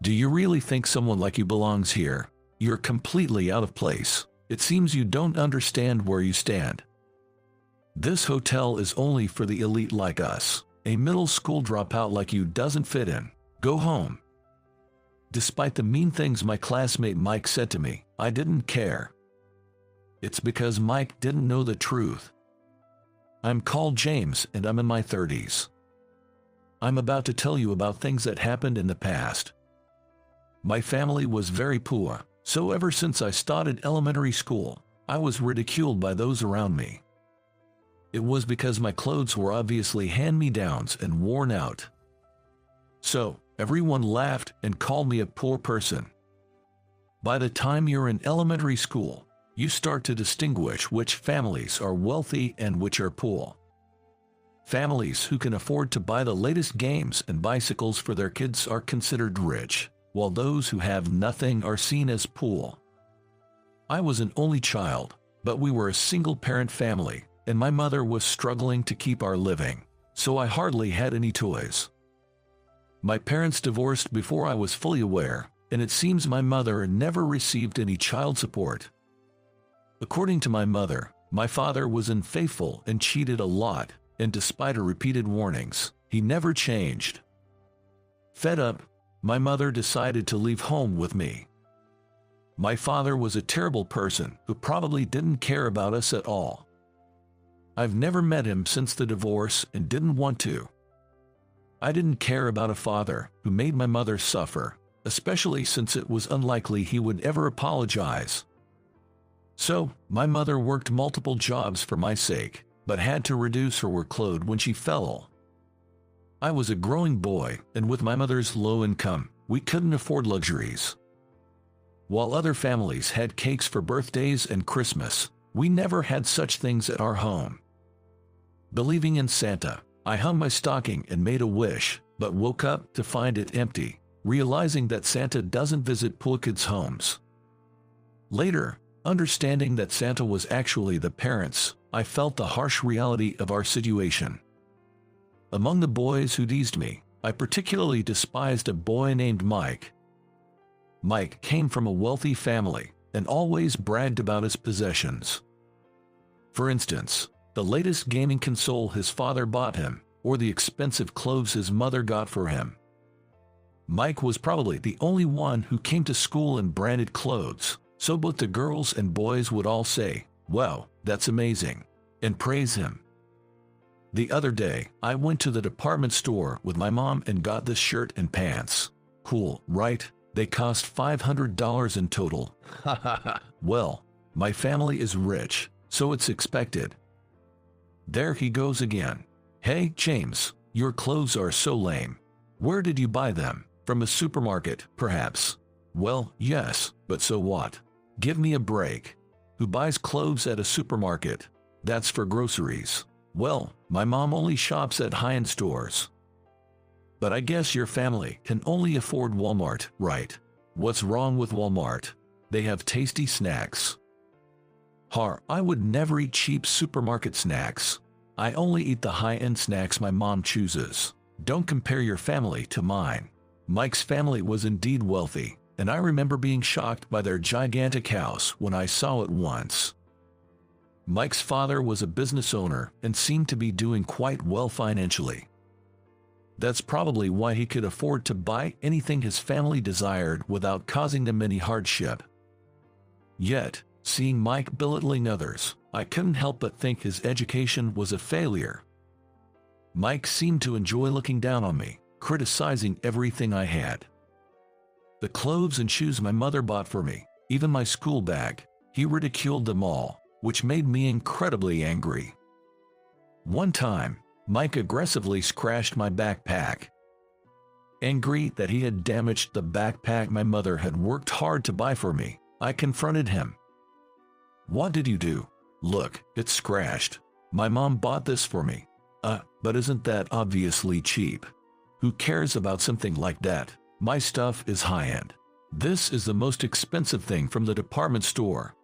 Do you really think someone like you belongs here? You're completely out of place. It seems you don't understand where you stand. This hotel is only for the elite like us. A middle school dropout like you doesn't fit in. Go home. Despite the mean things my classmate Mike said to me, I didn't care. It's because Mike didn't know the truth. I'm called James and I'm in my 30s. I'm about to tell you about things that happened in the past. My family was very poor, so ever since I started elementary school, I was ridiculed by those around me. It was because my clothes were obviously hand-me-downs and worn out. So, everyone laughed and called me a poor person. By the time you're in elementary school, you start to distinguish which families are wealthy and which are poor. Families who can afford to buy the latest games and bicycles for their kids are considered rich, while those who have nothing are seen as poor. I was an only child, but we were a single-parent family, and my mother was struggling to keep our living, so I hardly had any toys. My parents divorced before I was fully aware, and it seems my mother never received any child support. According to my mother, my father was unfaithful and cheated a lot, and despite her repeated warnings, he never changed. Fed up, my mother decided to leave home with me. My father was a terrible person who probably didn't care about us at all. I've never met him since the divorce and didn't want to. I didn't care about a father who made my mother suffer, especially since it was unlikely he would ever apologize. So, my mother worked multiple jobs for my sake, but had to reduce her workload when she fell ill. I was a growing boy, and with my mother's low income, we couldn't afford luxuries. While other families had cakes for birthdays and Christmas, we never had such things at our home. Believing in Santa, I hung my stocking and made a wish, but woke up to find it empty, realizing that Santa doesn't visit poor kids' homes. Later, understanding that Santa was actually the parents, I felt the harsh reality of our situation. Among the boys who teased me, I particularly despised a boy named Mike. Mike came from a wealthy family and always bragged about his possessions. For instance, the latest gaming console his father bought him, or the expensive clothes his mother got for him. Mike was probably the only one who came to school in branded clothes, so both the girls and boys would all say, "Wow, that's amazing," and praise him. The other day, I went to the department store with my mom and got this shirt and pants. Cool, right? They cost $500 in total. Ha ha ha. Well, my family is rich, so it's expected. There he goes again. Hey, James, your clothes are so lame. Where did you buy them? From a supermarket, perhaps? Well, yes, but so what? Give me a break. Who buys clothes at a supermarket? That's for groceries. Well, my mom only shops at high-end stores. But I guess your family can only afford Walmart, right? What's wrong with Walmart? They have tasty snacks. I would never eat cheap supermarket snacks. I only eat the high-end snacks my mom chooses. Don't compare your family to mine. Mike's family was indeed wealthy, and I remember being shocked by their gigantic house when I saw it once. Mike's father was a business owner and seemed to be doing quite well financially. That's probably why he could afford to buy anything his family desired without causing them any hardship. Yet, seeing Mike belittling others, I couldn't help but think his education was a failure. Mike seemed to enjoy looking down on me, criticizing everything I had. The clothes and shoes my mother bought for me, even my school bag, he ridiculed them all, which made me incredibly angry. One time, Mike aggressively scratched my backpack. Angry that he had damaged the backpack my mother had worked hard to buy for me, I confronted him. "What did you do? Look, it's scratched. My mom bought this for me." But isn't that obviously cheap? Who cares about something like that? My stuff is high-end. This is the most expensive thing from the department store.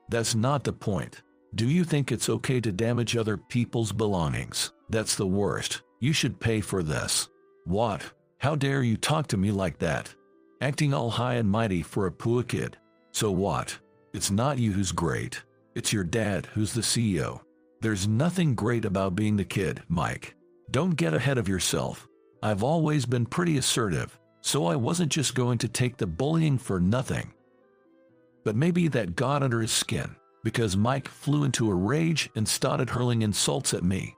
That's not the point. Do you think it's okay to damage other people's belongings? That's the worst. You should pay for this. What? How dare you talk to me like that? acting all high and mighty for a poor kid. So what? It's not you who's great. It's your dad who's the CEO. There's nothing great about being the kid, Mike. Don't get ahead of yourself. I've always been pretty assertive, so I wasn't just going to take the bullying for nothing. But maybe that got under his skin, because Mike flew into a rage and started hurling insults at me.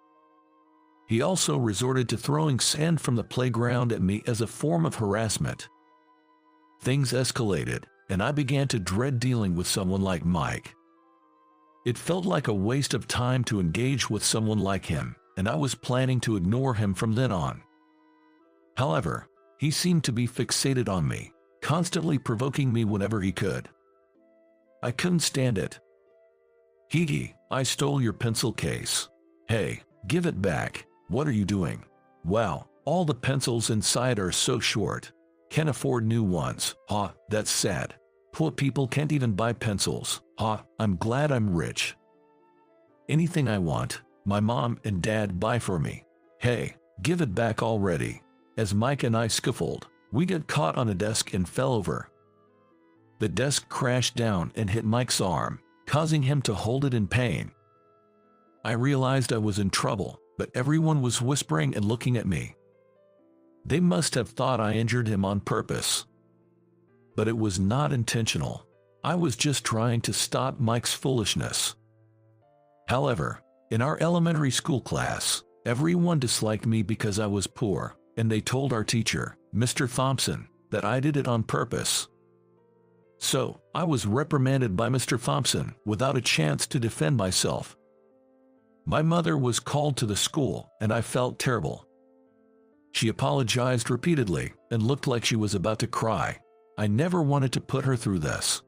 He also resorted to throwing sand from the playground at me as a form of harassment. Things escalated, and I began to dread dealing with someone like Mike. It felt like a waste of time to engage with someone like him, and I was planning to ignore him from then on. However, he seemed to be fixated on me, constantly provoking me whenever he could. I couldn't stand it. "Hee, I stole your pencil case. Hey, give it back. What are you doing? Wow, all the pencils inside are so short. Can't afford new ones. That's sad. Poor people can't even buy pencils. I'm glad I'm rich. Anything I want, my mom and dad buy for me. Hey, give it back already." As Mike and I scuffled, we got caught on a desk and fell over. The desk crashed down and hit Mike's arm, causing him to hold it in pain. I realized I was in trouble, but everyone was whispering and looking at me. They must have thought I injured him on purpose. But it was not intentional. I was just trying to stop Mike's foolishness. However, in our elementary school class, everyone disliked me because I was poor, and they told our teacher, Mr. Thompson, that I did it on purpose. So, I was reprimanded by Mr. Thompson without a chance to defend myself. My mother was called to the school, and I felt terrible. She apologized repeatedly and looked like she was about to cry. I never wanted to put her through this.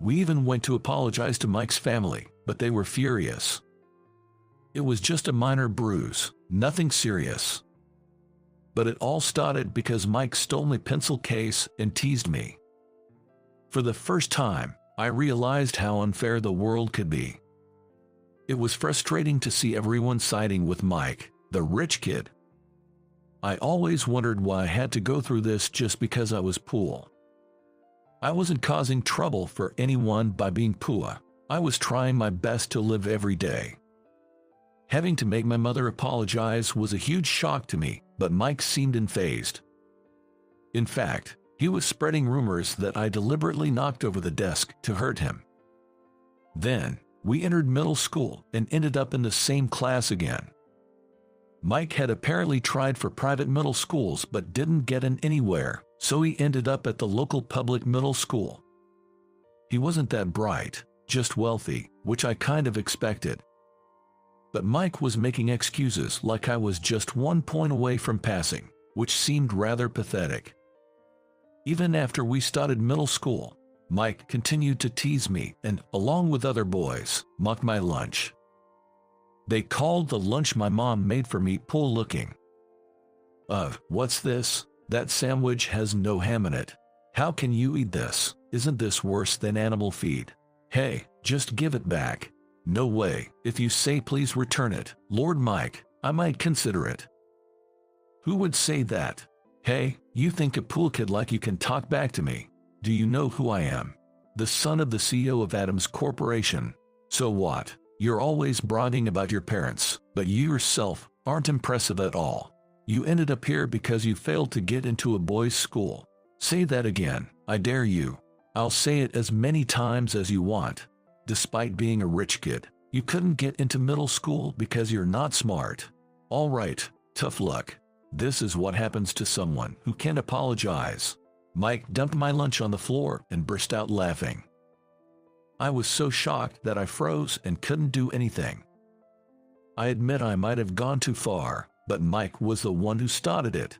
We even went to apologize to Mike's family, but they were furious. It was just a minor bruise, nothing serious. But it all started because Mike stole my pencil case and teased me. For the first time, I realized how unfair the world could be. It was frustrating to see everyone siding with Mike, the rich kid. I always wondered why I had to go through this just because I was poor. I wasn't causing trouble for anyone by being poor. I was trying my best to live every day. Having to make my mother apologize was a huge shock to me, but Mike seemed unfazed. In fact, he was spreading rumors that I deliberately knocked over the desk to hurt him. Then, we entered middle school and ended up in the same class again. Mike had apparently tried for private middle schools but didn't get in anywhere, so he ended up at the local public middle school. He wasn't that bright, just wealthy, which I kind of expected. But Mike was making excuses like I was just 1 point away from passing, which seemed rather pathetic. Even after we started middle school, Mike continued to tease me and, along with other boys, mock my lunch. They called the lunch my mom made for me poor looking. What's this? That sandwich has no ham in it. How can you eat this? Isn't this worse than animal feed? Hey, just give it back. No way. If you say please return it, Lord Mike, I might consider it. Who would say that? Hey, you think a pool kid like you can talk back to me? Do you know who I am? The son of the CEO of Adams Corporation. So what? You're always bragging about your parents, but you yourself aren't impressive at all. You ended up here because you failed to get into a boys' school. Say that again, I dare you. I'll say it as many times as you want. Despite being a rich kid, you couldn't get into middle school because you're not smart. All right, tough luck. This is what happens to someone who can't apologize. Mike dumped my lunch on the floor and burst out laughing. I was so shocked that I froze and couldn't do anything. I admit I might have gone too far, but Mike was the one who started it.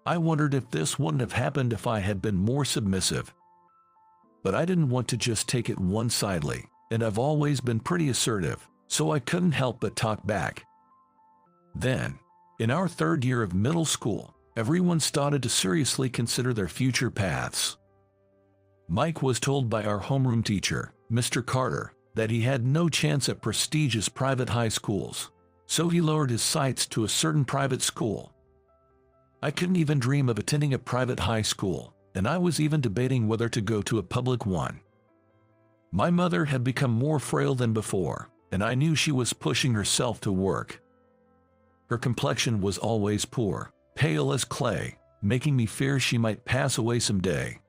I wondered if this wouldn't have happened if I had been more submissive. But I didn't want to just take it one-sidedly, and I've always been pretty assertive, so I couldn't help but talk back. Then, in our third year of middle school, everyone started to seriously consider their future paths. Mike was told by our homeroom teacher, Mr. Carter, that he had no chance at prestigious private high schools, so he lowered his sights to a certain private school. I couldn't even dream of attending a private high school, and I was even debating whether to go to a public one. My mother had become more frail than before, and I knew she was pushing herself to work. Her complexion was always poor, pale as clay, making me fear she might pass away someday.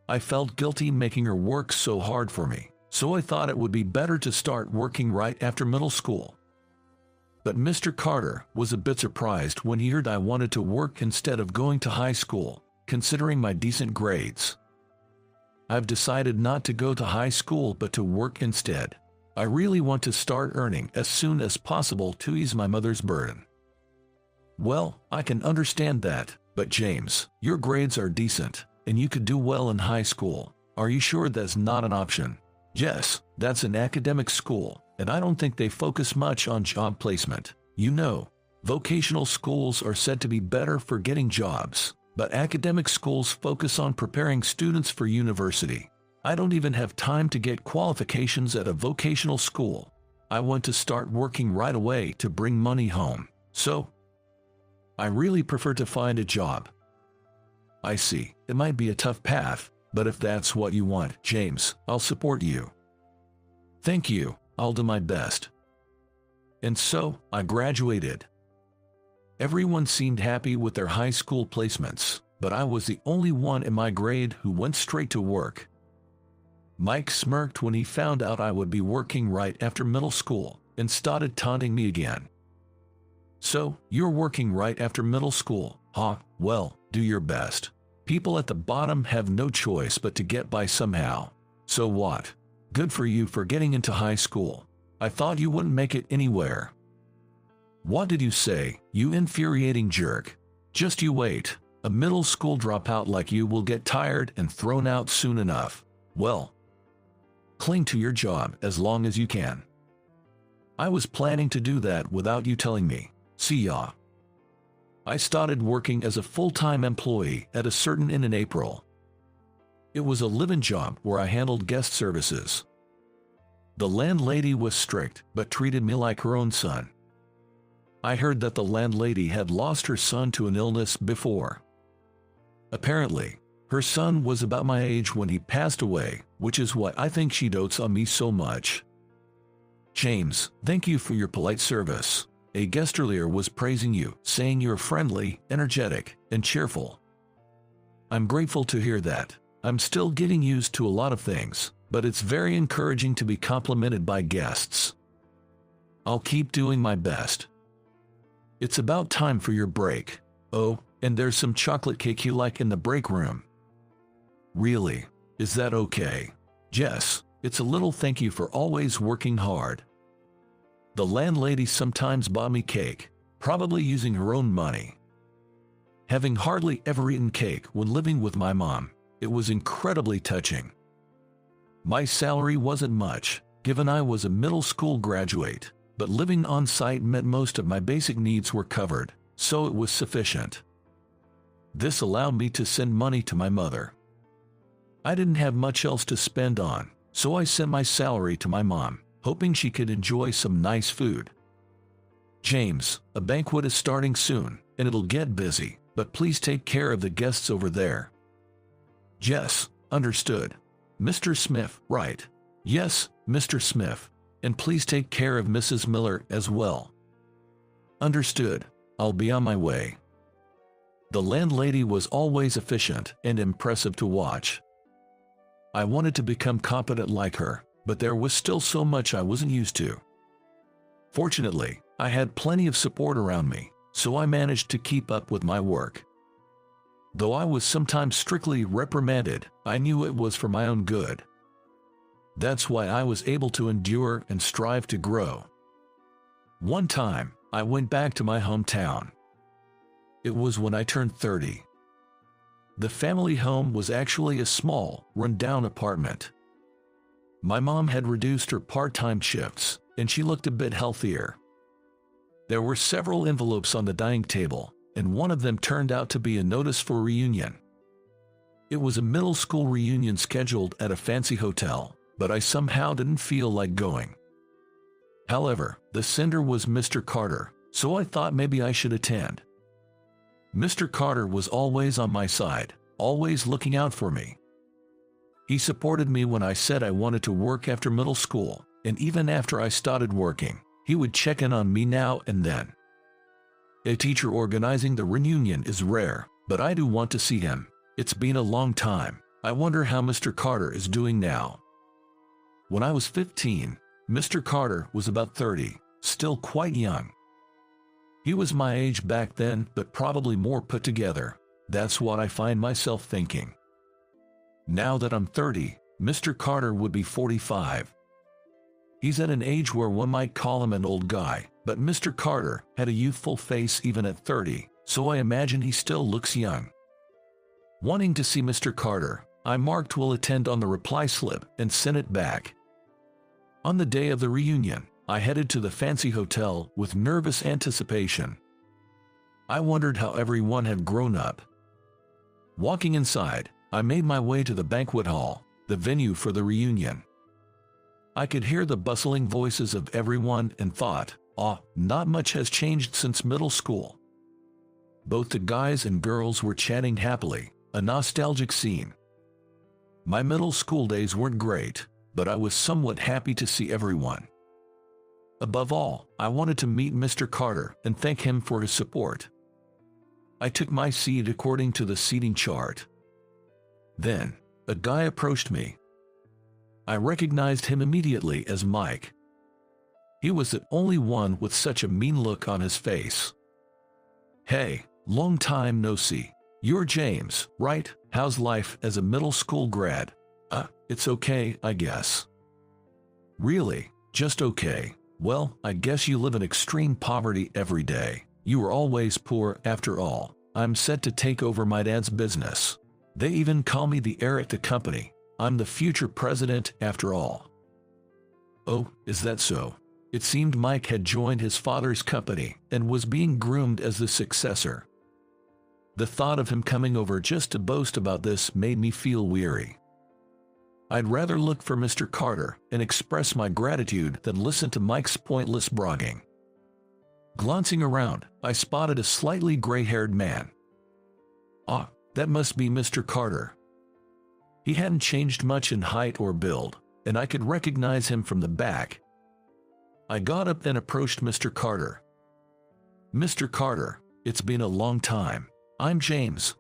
I felt guilty making her work so hard for me, so I thought it would be better to start working right after middle school. But Mr. Carter was a bit surprised when he heard I wanted to work instead of going to high school, considering my decent grades. I've decided not to go to high school but to work instead. I really want to start earning as soon as possible to ease my mother's burden. Well, I can understand that, but James, your grades are decent, and you could do well in high school. Are you sure that's not an option? Yes, that's an academic school, and I don't think they focus much on job placement. You know, vocational schools are said to be better for getting jobs, but academic schools focus on preparing students for university. I don't even have time to get qualifications at a vocational school. I want to start working right away to bring money home, so I really prefer to find a job. I see, it might be a tough path, but if that's what you want, James, I'll support you. Thank you, I'll do my best. And so, I graduated. Everyone seemed happy with their high school placements, but I was the only one in my grade who went straight to work. Mike smirked when he found out I would be working right after middle school, and started taunting me again. So, you're working right after middle school, huh? Well, do your best. People at the bottom have no choice but to get by somehow. So what? Good for you for getting into high school. I thought you wouldn't make it anywhere. What did you say, you infuriating jerk? Just you wait. A middle school dropout like you will get tired and thrown out soon enough. Well, cling to your job as long as you can. I was planning to do that without you telling me. See ya. I started working as a full-time employee at a certain inn in April. It was a live-in job where I handled guest services. The landlady was strict but treated me like her own son. I heard that the landlady had lost her son to an illness before. Apparently, her son was about my age when he passed away, which is why I think she dotes on me so much. James, thank you for your polite service. A guest earlier was praising you, saying you're friendly, energetic, and cheerful. I'm grateful to hear that. I'm still getting used to a lot of things, but it's very encouraging to be complimented by guests. I'll keep doing my best. It's about time for your break. Oh, and there's some chocolate cake you like in the break room. Really? Is that okay? Jess, it's a little thank you for always working hard. The landlady sometimes bought me cake, probably using her own money. Having hardly ever eaten cake when living with my mom, it was incredibly touching. My salary wasn't much, given I was a middle school graduate, but living on site meant most of my basic needs were covered, so it was sufficient. This allowed me to send money to my mother. I didn't have much else to spend on, so I sent my salary to my mom, hoping she could enjoy some nice food. James, a banquet is starting soon, and it'll get busy, but please take care of the guests over there. Jess, understood. Mr. Smith, right. Yes, Mr. Smith, and please take care of Mrs. Miller as well. Understood. I'll be on my way. The landlady was always efficient and impressive to watch. I wanted to become competent like her, but there was still so much I wasn't used to. Fortunately, I had plenty of support around me, so I managed to keep up with my work. Though I was sometimes strictly reprimanded, I knew it was for my own good. That's why I was able to endure and strive to grow. One time, I went back to my hometown. It was when I turned 30. The family home was actually a small, run-down apartment. My mom had reduced her part-time shifts, and she looked a bit healthier. There were several envelopes on the dining table, and one of them turned out to be a notice for reunion. It was a middle school reunion scheduled at a fancy hotel, but I somehow didn't feel like going. However, the sender was Mr. Carter, so I thought maybe I should attend. Mr. Carter was always on my side, always looking out for me. He supported me when I said I wanted to work after middle school, and even after I started working, he would check in on me now and then. A teacher organizing the reunion is rare, but I do want to see him. It's been a long time. I wonder how Mr. Carter is doing now. When I was 15, Mr. Carter was about 30, still quite young. He was my age back then, but probably more put together. That's what I find myself thinking. Now that I'm 30, Mr. Carter would be 45. He's at an age where one might call him an old guy, but Mr. Carter had a youthful face even at 30, so I imagine he still looks young. Wanting to see Mr. Carter, I marked "will attend" on the reply slip and sent it back. On the day of the reunion, I headed to the fancy hotel with nervous anticipation. I wondered how everyone had grown up. Walking inside, I made my way to the banquet hall, the venue for the reunion. I could hear the bustling voices of everyone and thought, not much has changed since middle school. Both the guys and girls were chatting happily, a nostalgic scene. My middle school days weren't great, but I was somewhat happy to see everyone. Above all, I wanted to meet Mr. Carter and thank him for his support. I took my seat according to the seating chart. Then, a guy approached me. I recognized him immediately as Mike. He was the only one with such a mean look on his face. "Hey, long time no see. You're James, right? How's life as a middle school grad?" It's okay, I guess." "Really? Just okay? Well, I guess you live in extreme poverty every day. You were always poor after all. I'm set to take over my dad's business. They even call me the heir at the company. I'm the future president after all." "Oh, is that so?" It seemed Mike had joined his father's company and was being groomed as the successor. The thought of him coming over just to boast about this made me feel weary. I'd rather look for Mr. Carter and express my gratitude than listen to Mike's pointless bragging. Glancing around, I spotted a slightly gray-haired man. That must be Mr. Carter. He hadn't changed much in height or build, and I could recognize him from the back. I got up and approached Mr. Carter. "Mr. Carter, it's been a long time. I'm James."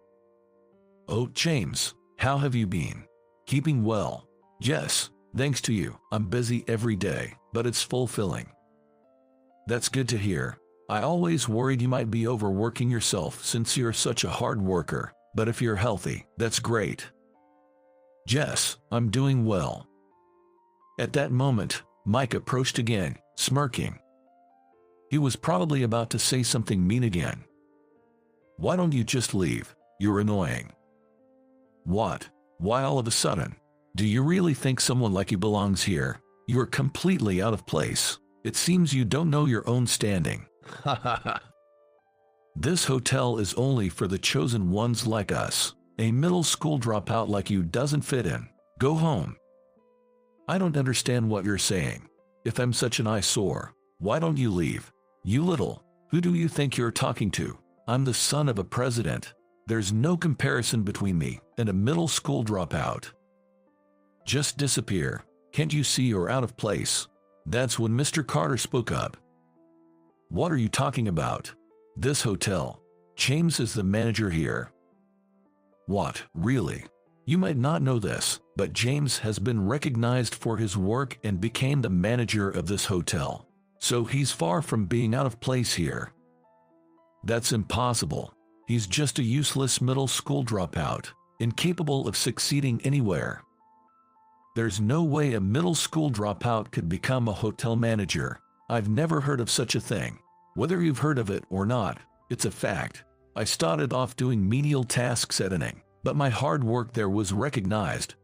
"Oh, James, how have you been?" "Keeping well." "Yes, thanks to you. I'm busy every day, but it's fulfilling." "That's good to hear. I always worried you might be overworking yourself since you're such a hard worker, but if you're healthy, that's great." "Yes, I'm doing well." At that moment, Mike approached again, smirking. He was probably about to say something mean again. "Why don't you just leave? You're annoying." "What? Why all of a sudden? Do you really think someone like you belongs here? You're completely out of place. It seems you don't know your own standing." "Ha ha ha. This hotel is only for the chosen ones like us. A middle school dropout like you doesn't fit in. Go home." "I don't understand what you're saying. If I'm such an eyesore, why don't you leave? You little, who do you think you're talking to? I'm the son of a president. There's no comparison between me and a middle school dropout. Just disappear. Can't you see you're out of place?" That's when Mr. Carter spoke up. "What are you talking about? This hotel. James is the manager here." "What, really? You might not know this, but James has been recognized for his work and became the manager of this hotel. So he's far from being out of place here." "That's impossible. He's just a useless middle school dropout, incapable of succeeding anywhere. There's no way a middle school dropout could become a hotel manager. I've never heard of such a thing. Whether you've heard of it or not, it's a fact. I started off doing menial tasks editing, but my hard work there was recognized.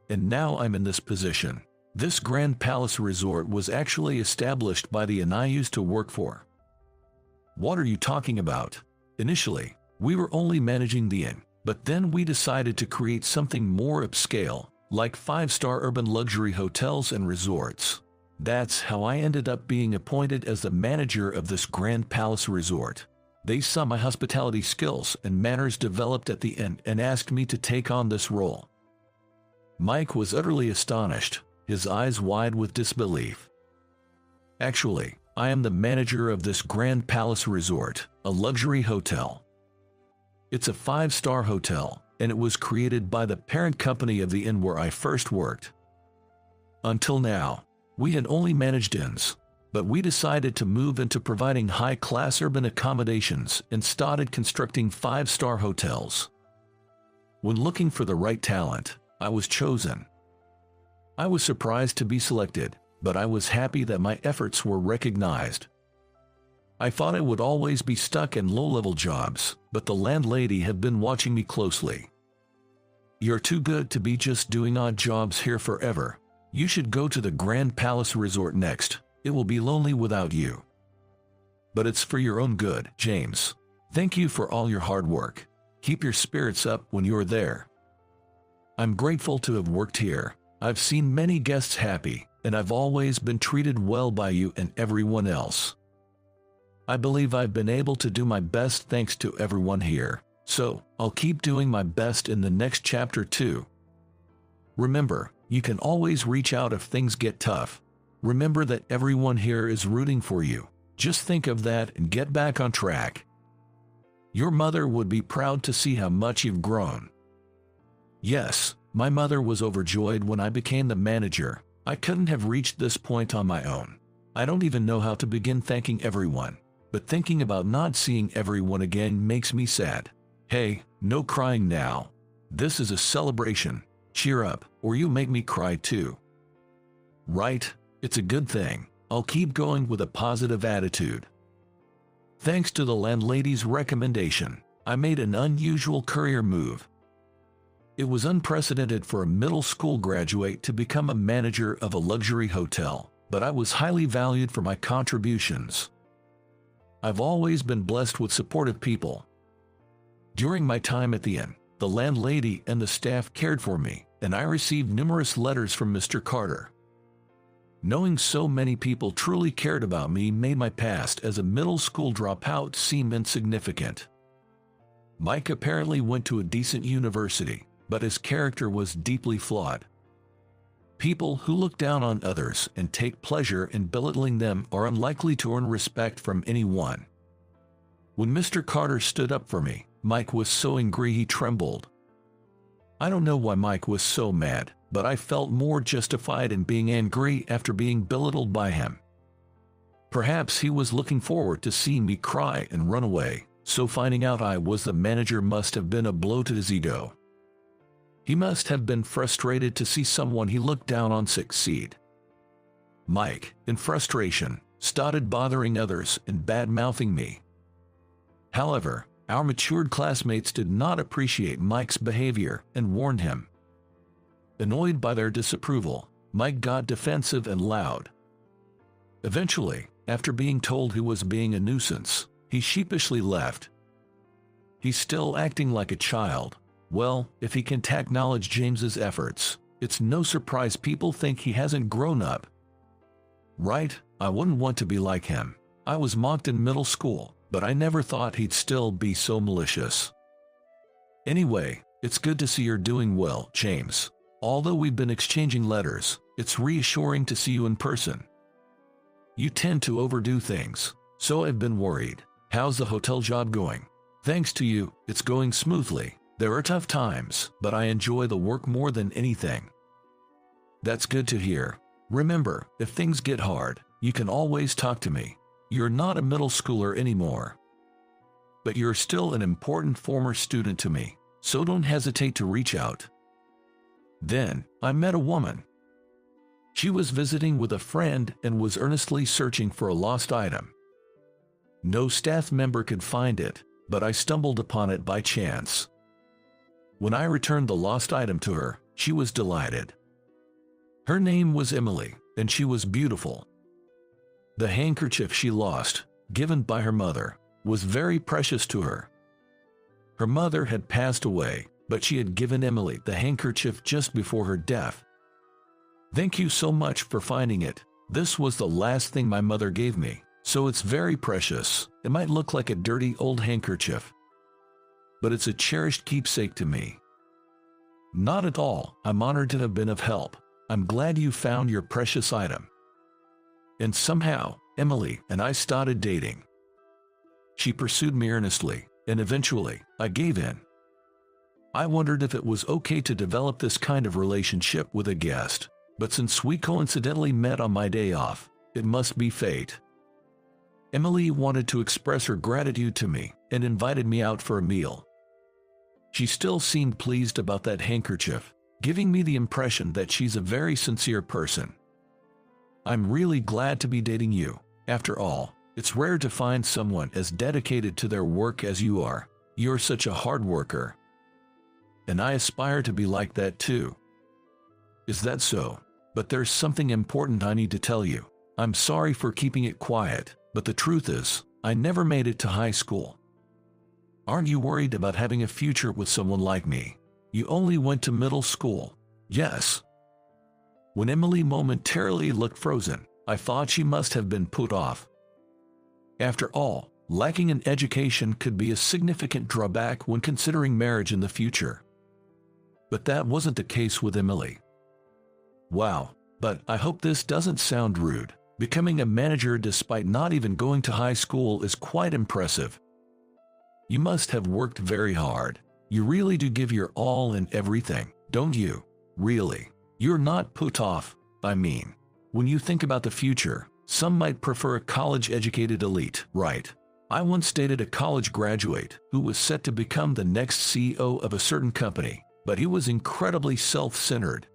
And now I'm in this position. This Grand Palace Resort was actually established by the inn I used to work for." "What are you talking about? Initially, we were only managing the inn, but then we decided to create something more upscale, like 5-star urban luxury hotels and resorts. That's how I ended up being appointed as the manager of this Grand Palace Resort." They saw my hospitality skills and manners developed at the end and asked me to take on this role. Mike was utterly astonished, his eyes wide with disbelief. Actually, I am the manager of this Grand Palace Resort, a luxury hotel. It's a 5-star hotel, and it was created by the parent company of the inn where I first worked. Until now, we had only managed inns, but we decided to move into providing high-class urban accommodations and started constructing 5-star hotels. When looking for the right talent, I was chosen. I was surprised to be selected, but I was happy that my efforts were recognized. I thought I would always be stuck in low-level jobs, but the landlady had been watching me closely. "You're too good to be just doing odd jobs here forever. You should go to the Grand Palace Resort next. It will be lonely without you. But it's for your own good, James. Thank you for all your hard work. Keep your spirits up when you're there. I'm grateful to have worked here. I've seen many guests happy, and I've always been treated well by you and everyone else. I believe I've been able to do my best thanks to everyone here, so I'll keep doing my best in the next chapter too. Remember, you can always reach out if things get tough. Remember that everyone here is rooting for you. Just think of that and get back on track. Your mother would be proud to see how much you've grown." Yes, my mother was overjoyed when I became the manager. I couldn't have reached this point on my own. I don't even know how to begin thanking everyone, but thinking about not seeing everyone again makes me sad. Hey, no crying now. This is a celebration. Cheer up, or you'll make me cry too. Right? It's a good thing. I'll keep going with a positive attitude. Thanks to the landlady's recommendation, I made an unusual career move. It was unprecedented for a middle school graduate to become a manager of a luxury hotel, but I was highly valued for my contributions. I've always been blessed with supportive people. During my time at the inn, the landlady and the staff cared for me, and I received numerous letters from Mr. Carter. Knowing so many people truly cared about me made my past as a middle school dropout seem insignificant. Mike apparently went to a decent university, but his character was deeply flawed. People who look down on others and take pleasure in belittling them are unlikely to earn respect from anyone. When Mr. Carter stood up for me, Mike was so angry he trembled. I don't know why Mike was so mad, but I felt more justified in being angry after being belittled by him. Perhaps he was looking forward to seeing me cry and run away, so finding out I was the manager must have been a blow to his ego. He must have been frustrated to see someone he looked down on succeed. Mike, in frustration, started bothering others and bad-mouthing me. However, our matured classmates did not appreciate Mike's behavior and warned him. Annoyed by their disapproval, Mike got defensive and loud. Eventually, after being told he was being a nuisance, he sheepishly left. He's still acting like a child. Well, if he can acknowledge James's efforts, it's no surprise people think he hasn't grown up. Right? I wouldn't want to be like him. I was mocked in middle school, but I never thought he'd still be so malicious. Anyway, it's good to see you're doing well, James. Although we've been exchanging letters, it's reassuring to see you in person. You tend to overdo things, so I've been worried. How's the hotel job going? Thanks to you, it's going smoothly. There are tough times, but I enjoy the work more than anything. That's good to hear. Remember, if things get hard, you can always talk to me. You're not a middle schooler anymore. But you're still an important former student to me, so don't hesitate to reach out. Then, I met a woman. She was visiting with a friend and was earnestly searching for a lost item. No staff member could find it, but I stumbled upon it by chance. When I returned the lost item to her, she was delighted. Her name was Emily, and she was beautiful. The handkerchief she lost, given by her mother, was very precious to her. Her mother had passed away, but she had given Emily the handkerchief just before her death. Thank you so much for finding it. This was the last thing my mother gave me. So it's very precious. It might look like a dirty old handkerchief, but it's a cherished keepsake to me. Not at all. I'm honored to have been of help. I'm glad you found your precious item. And somehow, Emily and I started dating. She pursued me earnestly, and eventually, I gave in. I wondered if it was okay to develop this kind of relationship with a guest, but since we coincidentally met on my day off, it must be fate. Emily wanted to express her gratitude to me and invited me out for a meal. She still seemed pleased about that handkerchief, giving me the impression that she's a very sincere person. I'm really glad to be dating you. After all, it's rare to find someone as dedicated to their work as you are. You're such a hard worker. And I aspire to be like that too. Is that so? But there's something important I need to tell you. I'm sorry for keeping it quiet, but the truth is, I never made it to high school. Aren't you worried about having a future with someone like me? You only went to middle school. Yes. When Emily momentarily looked frozen, I thought she must have been put off. After all, lacking an education could be a significant drawback when considering marriage in the future. But that wasn't the case with Emily. Wow, but I hope this doesn't sound rude. Becoming a manager despite not even going to high school is quite impressive. You must have worked very hard. You really do give your all in everything, don't you? Really. You're not put off. I mean, when you think about the future, some might prefer a college-educated elite, right? I once dated a college graduate who was set to become the next CEO of a certain company, but he was incredibly self-centered.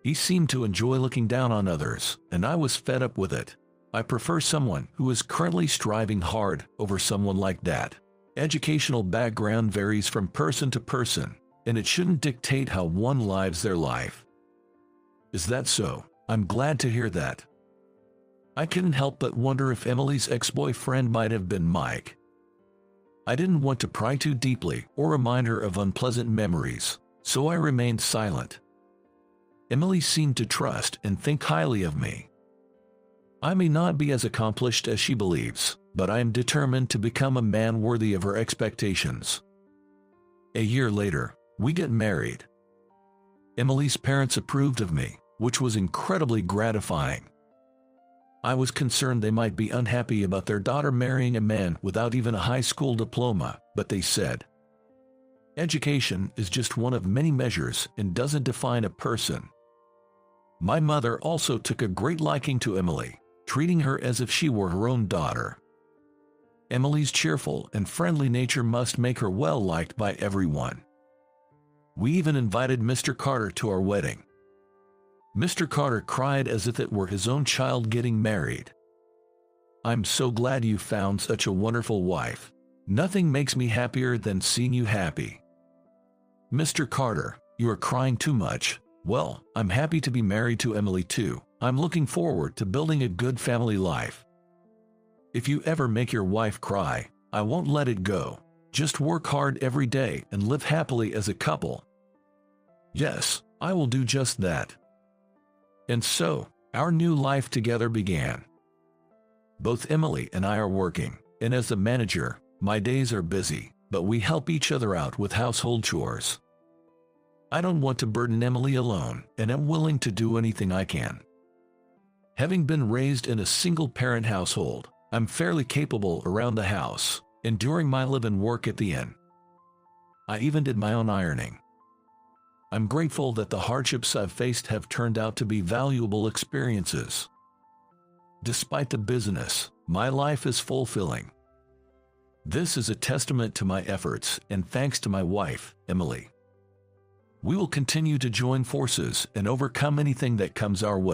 He seemed to enjoy looking down on others, and I was fed up with it. I prefer someone who is currently striving hard over someone like that. Educational background varies from person to person, and it shouldn't dictate how one lives their life. Is that so? I'm glad to hear that. I couldn't help but wonder if Emily's ex-boyfriend might have been Mike. I didn't want to pry too deeply or remind her of unpleasant memories, so I remained silent. Emily seemed to trust and think highly of me. I may not be as accomplished as she believes, but I am determined to become a man worthy of her expectations. A year later, we get married. Emily's parents approved of me, which was incredibly gratifying. I was concerned they might be unhappy about their daughter marrying a man without even a high school diploma, but they said, "Education is just one of many measures and doesn't define a person." My mother also took a great liking to Emily, treating her as if she were her own daughter. Emily's cheerful and friendly nature must make her well liked by everyone. We even invited Mr. Carter to our wedding. Mr. Carter cried as if it were his own child getting married. "I'm so glad you found such a wonderful wife. Nothing makes me happier than seeing you happy." "Mr. Carter, you are crying too much." "Well, I'm happy to be married to Emily too. I'm looking forward to building a good family life." If you ever make your wife cry, I won't let it go. Just work hard every day and live happily as a couple. Yes, I will do just that. And so, our new life together began. Both Emily and I are working, and as a manager, my days are busy, but we help each other out with household chores. I don't want to burden Emily alone, and am willing to do anything I can. Having been raised in a single-parent household, I'm fairly capable around the house, and during my live-in work at the inn. I even did my own ironing. I'm grateful that the hardships I've faced have turned out to be valuable experiences. Despite the busyness, my life is fulfilling. This is a testament to my efforts and thanks to my wife, Emily. We will continue to join forces and overcome anything that comes our way.